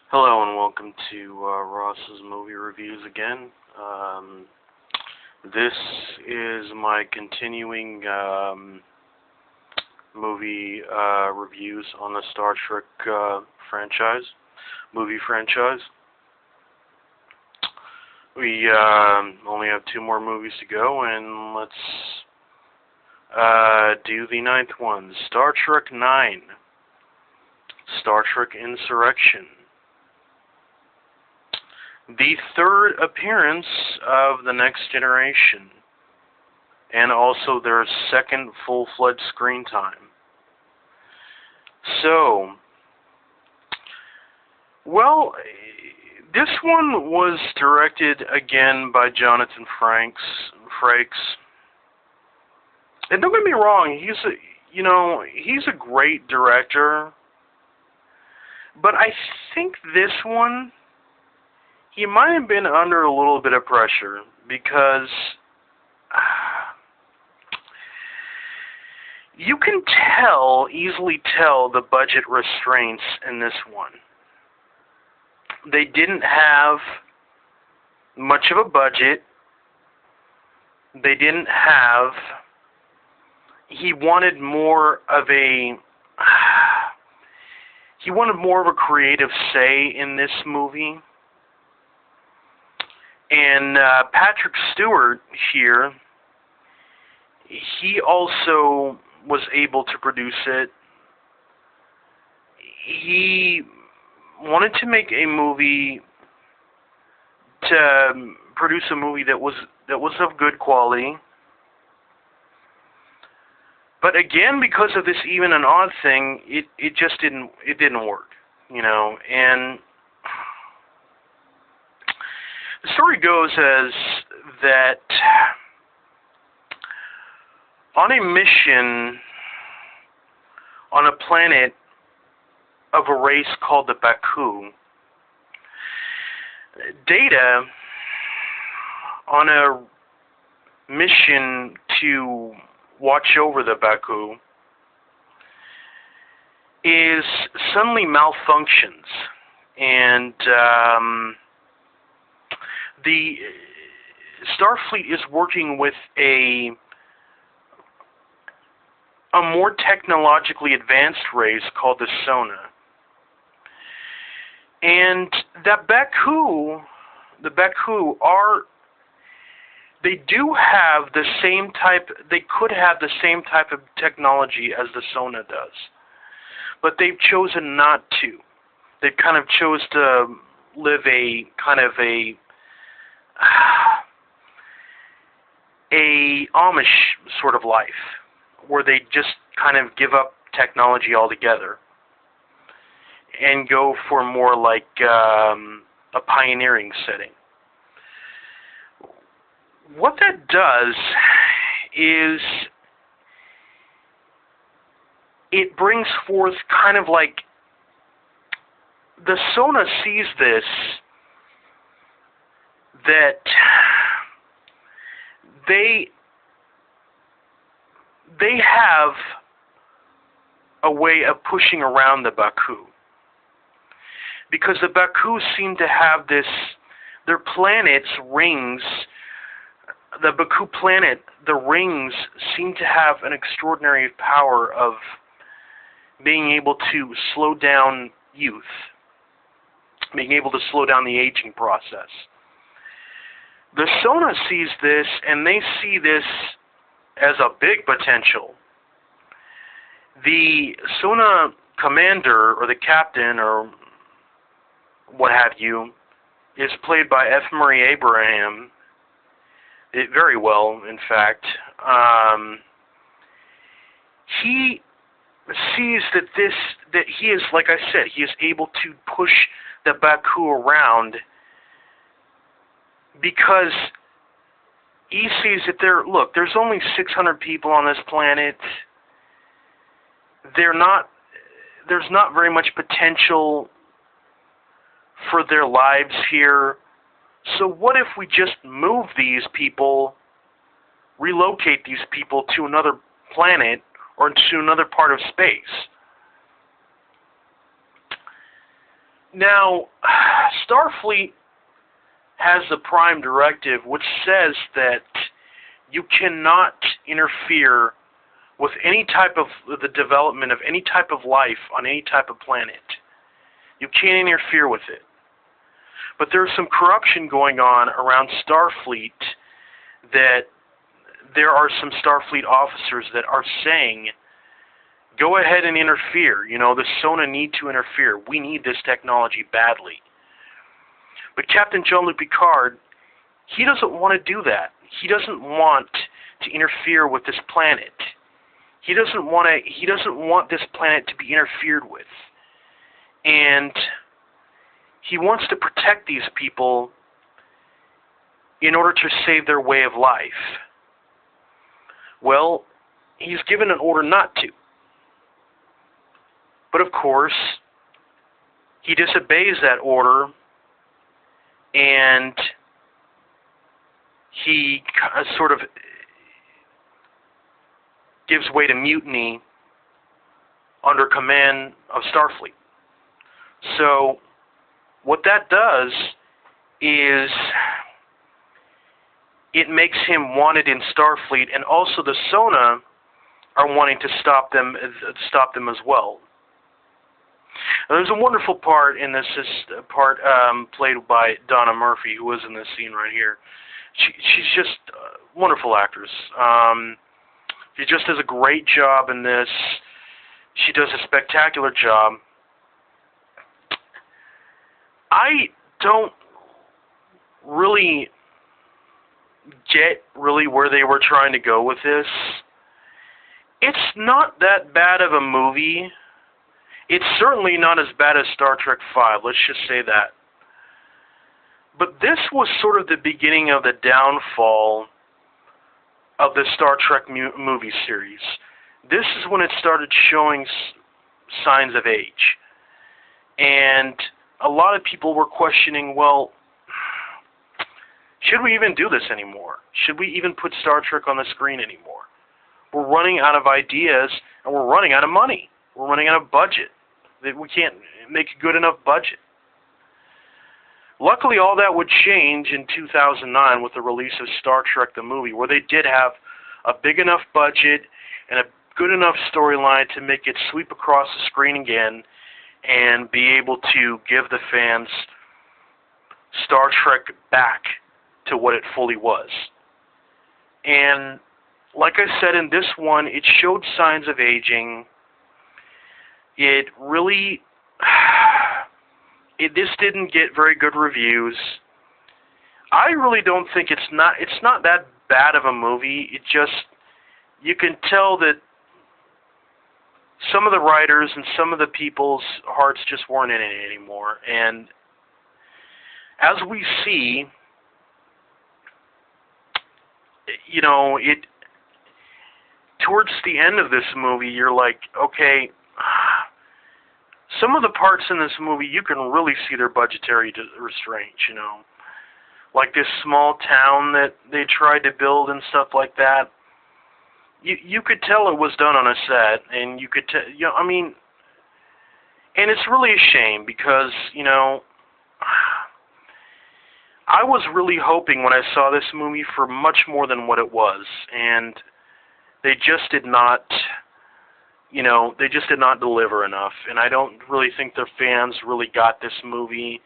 Hello and welcome to Ross's Movie Reviews again. This is my continuing movie reviews on the Star Trek movie franchise. We only have two more movies to go, and let's do the ninth one, Star Trek 9, Star Trek Insurrection. The third appearance of the Next Generation, and also their second full-fledged screen time. So, well, this one was directed again by Jonathan Frakes. And don't get me wrong, he's a great director, but I think this one, he might have been under a little bit of pressure because you can easily tell the budget restraints in this one. They didn't have much of a budget. He wanted more of a creative say in this movie. And Patrick Stewart here, he also was able to produce it. He wanted to make a movie, to produce a movie that was of good quality. But again, because of this even and odd thing, it just didn't work, and the story goes as that on a mission on a planet of a race called the Baku, Data, on a mission to watch over the Baku, is suddenly malfunctions, and the Starfleet is working with a more technologically advanced race called the Sona. And that the Baku they could have the same type of technology as the Sona does. But they've chosen not to. They've kind of chose to live a Amish sort of life, where they just kind of give up technology altogether and go for more like a pioneering setting. What that does is it brings forth kind of like, the Sona sees this, that they have a way of pushing around the Baku, because the Baku seem to have their planet's rings, the Baku planet, the rings seem to have an extraordinary power of being able to slow down youth, being able to slow down the aging process. The Sona sees this, and they see this as a big potential. The Sona commander, or the captain, or what have you, is played by F. Murray Abraham, very well, in fact. He sees that he is, like I said, he is able to push the Baku around, because he sees that there's only 600 people on this planet. There's not very much potential for their lives here. So what if we just move these people, relocate these people to another planet or to another part of space? Now, Starfleet has the Prime Directive, which says that you cannot interfere with any type of the development of any type of life on any type of planet. You can't interfere with it. But there's some corruption going on around Starfleet that there are some Starfleet officers that are saying, go ahead and interfere. You know, the Sona need to interfere. We need this technology badly. But Captain Jean-Luc Picard, he doesn't want to do that. He doesn't want to interfere with this planet. He doesn't want this planet to be interfered with. And he wants to protect these people in order to save their way of life. Well, he's given an order not to. But of course, he disobeys that order, and he sort of gives way to mutiny under command of Starfleet. So what that does is it makes him wanted in Starfleet, and also the Sona are wanting to stop them as well. Now, there's a wonderful part in this played by Donna Murphy, who is in this scene right here. She's just a wonderful actress. She just does a great job in this. She does a spectacular job. I don't really get where they were trying to go with this. It's not that bad of a movie. It's certainly not as bad as Star Trek V, let's just say that. But this was sort of the beginning of the downfall of the Star Trek movie series. This is when it started showing signs of age. And a lot of people were questioning, well, should we even do this anymore? Should we even put Star Trek on the screen anymore? We're running out of ideas, and we're running out of money. We're running out of budget. We can't make a good enough budget. Luckily, all that would change in 2009 with the release of Star Trek the movie, where they did have a big enough budget and a good enough storyline to make it sweep across the screen again and be able to give the fans Star Trek back to what it fully was. And like I said, in this one, it showed signs of aging. It really, this didn't get very good reviews. I really don't think it's not that bad of a movie. It just, you can tell that some of the writers and some of the people's hearts just weren't in it anymore. And as we see, you know, towards the end of this movie, you're like, okay, some of the parts in this movie, you can really see their budgetary restraints, you know. Like this small town that they tried to build and stuff like that. You could tell it was done on a set, and you could tell, you know, I mean, and it's really a shame because, you know, I was really hoping when I saw this movie for much more than what it was, and they just did not, you know, they just did not deliver enough, and I don't really think their fans really got this movie.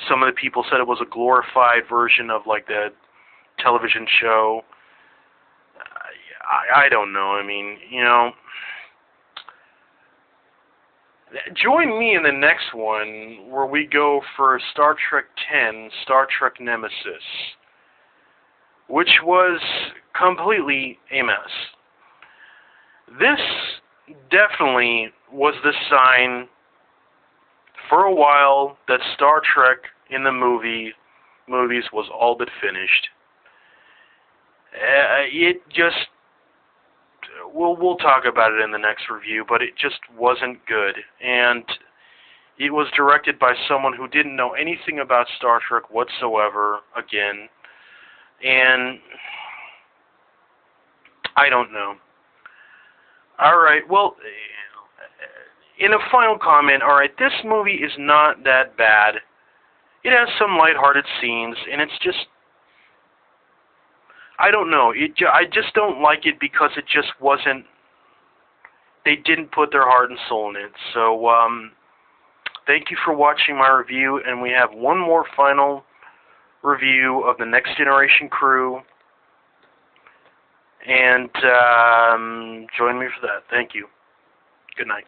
Some of the people said it was a glorified version of, like, the television show. I don't know. I mean, you know, join me in the next one where we go for Star Trek X, Star Trek Nemesis, which was completely a mess. This definitely was the sign for a while that Star Trek in the movies was all but finished. It just, we'll talk about it in the next review, but it just wasn't good. And it was directed by someone who didn't know anything about Star Trek whatsoever, again. And I don't know. Alright, well, in a final comment, alright, this movie is not that bad. It has some lighthearted scenes, and it's just, I don't know, I just don't like it because it just wasn't, they didn't put their heart and soul in it. So, thank you for watching my review, and we have one more final review of the Next Generation crew, and join me for that. Thank you. Good night.